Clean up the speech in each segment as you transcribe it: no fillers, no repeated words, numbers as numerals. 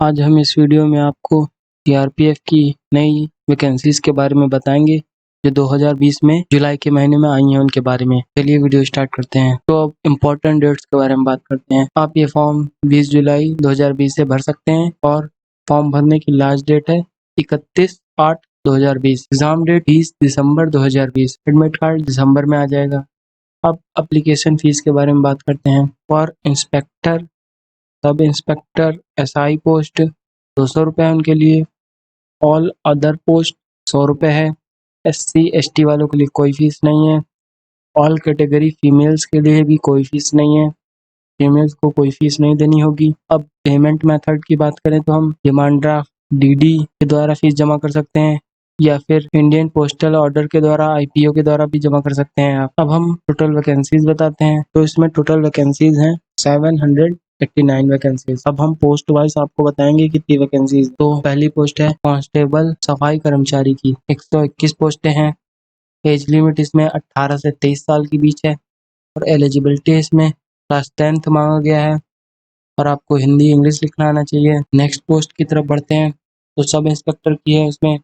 आज हम इस वीडियो में आपको सीआरपीएफ की नई वैकेंसीज के बारे में बताएंगे जो 2020 में जुलाई के महीने में आई हैं उनके बारे में। चलिए वीडियो स्टार्ट करते हैं। तो अब इम्पोर्टेंट डेट्स के बारे में बात करते हैं। आप ये फॉर्म 20 जुलाई 2020 से भर सकते हैं और फॉर्म भरने की लास्ट डेट है 31/8/2020। एग्जाम डेट 20 दिसंबर 2020। एडमिट कार्ड दिसंबर में आ जाएगा। अब एप्लीकेशन फीस के बारे में बात करते हैं। For inspector, sub inspector, SI post 200 रुपये उनके लिए। ऑल अदर पोस्ट 100 रुपये है। SC ST वालों के लिए कोई फीस नहीं है। ऑल कैटेगरी फीमेल्स के लिए भी कोई फीस नहीं है। फीमेल्स को कोई फीस नहीं देनी होगी। अब पेमेंट मेथड की बात करें तो हम डिमांड ड्राफ्ट, DD के द्वारा फीस जमा कर सकते हैं या फिर इंडियन पोस्टल ऑर्डर के द्वारा, IPO के द्वारा भी जमा कर सकते हैं आप। अब हम टोटल वैकेंसीज बताते हैं। तो इसमें टोटल वैकेंसीज हैं 789 वैकेंसीज। अब हम पोस्ट वाइज आपको बताएंगे कितनी वैकेंसीज। तो पहली पोस्ट है कांस्टेबल सफाई कर्मचारी की, 121 पोस्टें हैं। एज लिमिट इसमें 18 से 23 साल के बीच है और एलिजिबिलिटी इसमें क्लास 10th मांगा गया है और आपको हिंदी इंग्लिश लिखना आना चाहिए। नेक्स्ट पोस्ट की तरफ बढ़ते हैं। तो सब इंस्पेक्टर की है, उसमें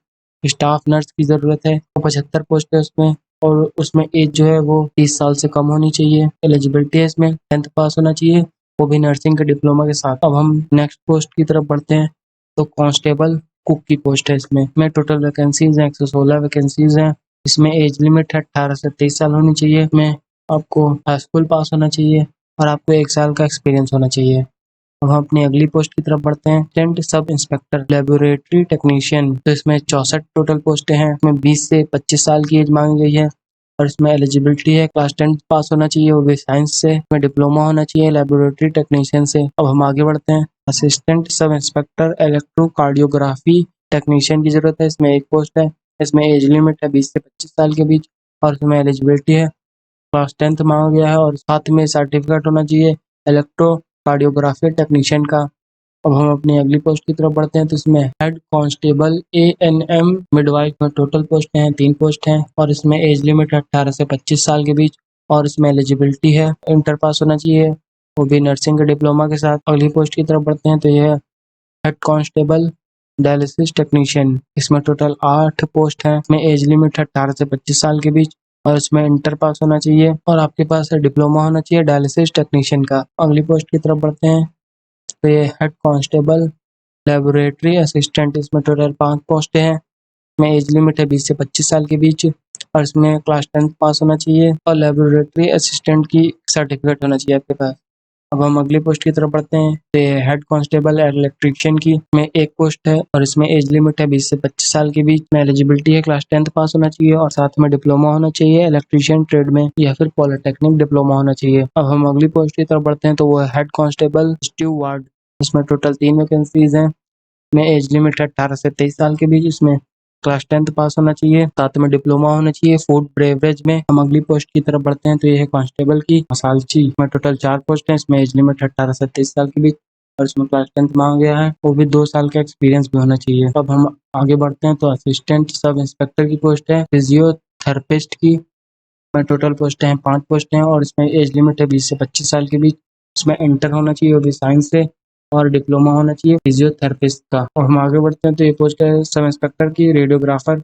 स्टाफ नर्स की ज़रूरत है। 75 पोस्ट है उसमें और उसमें एज जो है वो 30 साल से कम होनी चाहिए। एलिजिबिलिटी है इसमें 10th पास होना चाहिए, वो भी नर्सिंग के डिप्लोमा के साथ। अब हम नेक्स्ट पोस्ट की तरफ बढ़ते हैं। तो कांस्टेबल कुक की पोस्ट है इसमें टोटल वैकेंसीज हैं 116 वैकेंसीज हैं। इसमें एज लिमिट है 18 से 23 साल होनी चाहिए। इसमें आपको हाई स्कूल पास होना चाहिए और आपको 1 साल का एक्सपीरियंस होना चाहिए। अब हम अपनी अगली पोस्ट की तरफ बढ़ते हैं। Assistant sub inspector laboratory technician. तो इसमें 64 टोटल पोस्टें हैं। इसमें 20 से 25 साल की एज मांगी गई है और इसमें एलिजिबिलिटी है क्लास 10 पास होना चाहिए, वो भी साइंस से। इसमें डिप्लोमा होना चाहिए लेबोरेटरी टेक्नीशियन से। अब हम आगे बढ़ते हैं। Assistant sub inspector electrocardiography technician की जरूरत है। इसमें एक पोस्ट है। इसमें एज लिमिट है 20 से 25 साल के बीच और इसमें एलिजिबिलिटी है क्लास 10th मांगा गया है और साथ में सर्टिफिकेट होना चाहिए इलेक्ट्रोकार्डियोग्राफी टेक्नीशियन का। अब हम अपनी अगली पोस्ट की तरफ बढ़ते हैं। तो इसमें हेड कांस्टेबल ANM मिडवाइफ में टोटल पोस्ट हैं 3 पोस्ट हैं और इसमें एज लिमिट है 18 से 25 साल के बीच और इसमें एलिजिबिलिटी है इंटर पास होना चाहिए, वो भी नर्सिंग के डिप्लोमा के साथ। अगली पोस्ट की तरफ बढ़ते हैं। तो यह हेड कांस्टेबल डायलिसिस टेक्नीशियन। इसमें टोटल 8 पोस्ट हैं। इसमें एज लिमिट है 18 से 25 साल के बीच और इसमें इंटर पास होना चाहिए और आपके पास डिप्लोमा होना चाहिए डायलिसिस टेक्नीशियन का। अगली पोस्ट की तरफ बढ़ते हैं। तो ये हेड कांस्टेबल लेबोरेटरी असिस्टेंट। इसमें टोटल 5 पोस्टें हैं। इसमें एज लिमिट है 20 से 25 साल के बीच और इसमें क्लास 10th पास होना चाहिए और लेबोरेटरी असिस्टेंट की सर्टिफिकेट होना चाहिए आपके पास। अब हम अगली पोस्ट की तरफ बढ़ते हैं। तो हेड कांस्टेबल इलेक्ट्रिशियन की में एक पोस्ट है और इसमें एज लिमिट है 20 से 25 साल के बीच में। एलिजिबिलिटी है क्लास 10th पास होना चाहिए और साथ में डिप्लोमा होना चाहिए इलेक्ट्रिशियन ट्रेड में या फिर पॉलिटेक्निक डिप्लोमा होना चाहिए। अब हम अगली पोस्ट की तरफ बढ़ते हैं। तो वो है हेड कांस्टेबल स्टीवार्ड। इसमें टोटल 3 वैकेंसीज हैं। इसमें एज लिमिट है 18 से 23 साल के बीच। इसमें क्लास 10th पास होना चाहिए, साथ में डिप्लोमा होना चाहिए फूड ब्रेवरेज में। हम अगली पोस्ट की तरफ बढ़ते हैं। तो ये है कांस्टेबल की मसालची में टोटल 4 पोस्ट हैं। इसमें एज लिमिट 18 से 23 साल के बीच और इसमें क्लास 10th मांगा गया है, वो भी 2 साल का एक्सपीरियंस भी होना चाहिए। अब हम आगे बढ़ते हैं। तो असिस्टेंट सब इंस्पेक्टर की पोस्ट है फिजियोथेरेपिस्ट की में टोटल पोस्ट हैं 5 पोस्ट हैं और इसमें एज लिमिट है 20 से 25 साल के बीच। इसमें इंटर होना चाहिए, वो भी साइंस से, और डिप्लोमा होना चाहिए फिजियोथेरेपिस्ट का। और हम आगे बढ़ते हैं। तो ये पोस्ट है सब इंस्पेक्टर की रेडियोग्राफर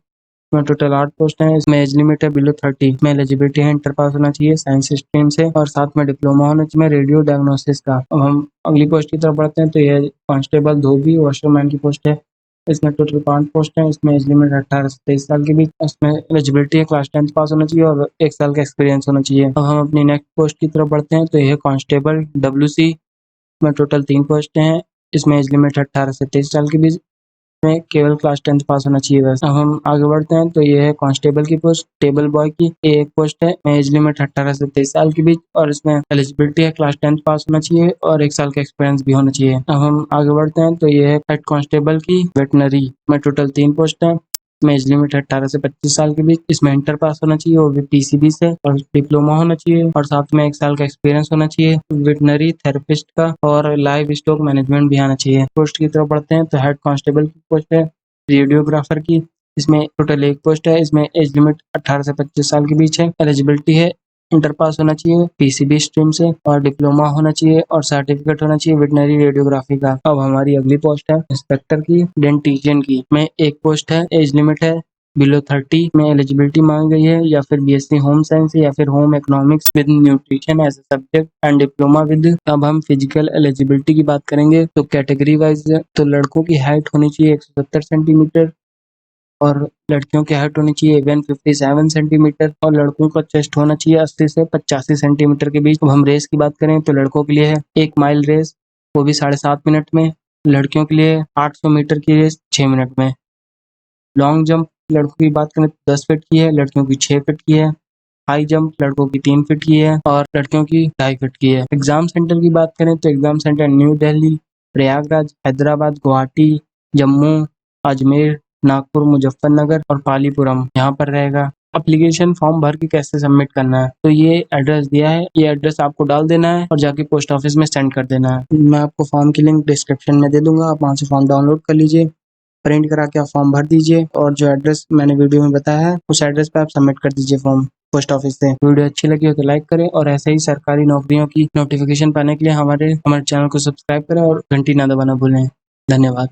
में टोटल 8 पोस्ट हैं। इसमें एज लिमिट है बिलो 30। इसमें एलिजिबिलिटी है इंटर पास होना चाहिए साइंस स्ट्रीम से और साथ में डिप्लोमा होना चाहिए रेडियो डायग्नोसिस का। अब हम अगली पोस्ट की तरफ बढ़ते हैं। तो ये कांस्टेबल धोबी वॉशरमैन की पोस्ट है। इसमें टोटल 5 पोस्ट हैं। इसमें एज लिमिट 18 से 23 साल के बीच। इसमें एलिजिबिलिटी है क्लास 10th पास होना चाहिए और 1 साल का एक्सपीरियंस होना चाहिए। अब हम अपनी नेक्स्ट पोस्ट की तरफ बढ़ते हैं। तो यह कांस्टेबल WC में टोटल 3 पोस्ट हैं। इसमें एज लिमिट 18 से 23 साल के बीच में केवल क्लास 10th पास होना चाहिए बस। अब हम आगे बढ़ते हैं। तो ये है कांस्टेबल की पोस्ट टेबल बॉय की, एक पोस्ट है। एज लिमिट 18 से 23 साल के बीच और इसमें एलिजिबिलिटी है क्लास 10th पास होना चाहिए और 1 साल का एक्सपीरियंस भी होना चाहिए। अब हम आगे बढ़ते हैं। तो ये है हेड कांस्टेबल की वेटनरी में टोटल 3 पोस्ट है। इसमें एज लिमिट 18 से 25 साल के बीच। इसमें इंटर पास होना चाहिए, वो भी PCB से, और डिप्लोमा होना चाहिए और साथ में 1 साल का एक्सपीरियंस होना चाहिए वेटनरी थेरेपिस्ट का और लाइव स्टॉक मैनेजमेंट भी आना चाहिए। पोस्ट की तरफ बढ़ते हैं। तो हेड कांस्टेबल की पोस्ट है रेडियोग्राफर की। इसमें टोटल 1 पोस्ट है। इसमें एज लिमिट 18 से 25 साल के बीच है। एलिजिबिलिटी है इंटर पास होना चाहिए पीसीबी स्ट्रीम से और डिप्लोमा होना चाहिए और सर्टिफिकेट होना चाहिए वेटनरी रेडियोग्राफी का। अब हमारी अगली पोस्ट है इंस्पेक्टर की डेंटिशियन की, में एक पोस्ट है, एज लिमिट है बिलो 30 में एलिजिबिलिटी मांगी गई है, या फिर बीएससी होम साइंस या फिर home economics with nutrition as a subject and diploma with. अब हम फिजिकल एलिजिबिलिटी की बात करेंगे तो कैटेगरी वाइज तो लड़कों की हाइट होनी चाहिए 170 सेंटीमीटर और लड़कियों की हाइट होनी चाहिए 157 सेंटीमीटर और लड़कों का चेस्ट होना चाहिए 80 से 85 सेंटीमीटर के बीच। अब हम रेस की बात करें तो लड़कों के लिए है 1 माइल रेस, वो भी 7.5 मिनट में। लड़कियों के लिए 800 मीटर की रेस 6 मिनट में। लॉन्ग जंप लड़कों की बात करें तो 10 फीट की है, लड़कियों की 6 फीट की है। हाई जंप लड़कों की 3 फीट की है और लड़कियों की 2.5 फीट की है। एग्जाम सेंटर की बात करें तो exam centre new Delhi, Prayagraj, Hyderabad, Guwahati, Jammu, Ajmer, Nagpur, Muzaffarnagar और पालीपुरम यहाँ पर रहेगा। एप्लीकेशन फॉर्म भर के कैसे सबमिट करना है, तो ये एड्रेस दिया है, ये एड्रेस आपको डाल देना है और जाके पोस्ट ऑफिस में सेंड कर देना है। मैं आपको फॉर्म की लिंक डिस्क्रिप्शन में दे दूंगा, आप वहाँ से फॉर्म डाउनलोड कर लीजिए, प्रिंट करा के आप फॉर्म भर दीजिए और जो एड्रेस मैंने वीडियो में बताया है उस एड्रेस पे आप सबमिट कर दीजिए फॉर्म पोस्ट ऑफिस से। वीडियो अच्छी लगी हो तो लाइक करें और ऐसे ही सरकारी नौकरियों की नोटिफिकेशन पाने के लिए हमारे चैनल को सब्सक्राइब करें और घंटी ना दबाना भूलें। धन्यवाद।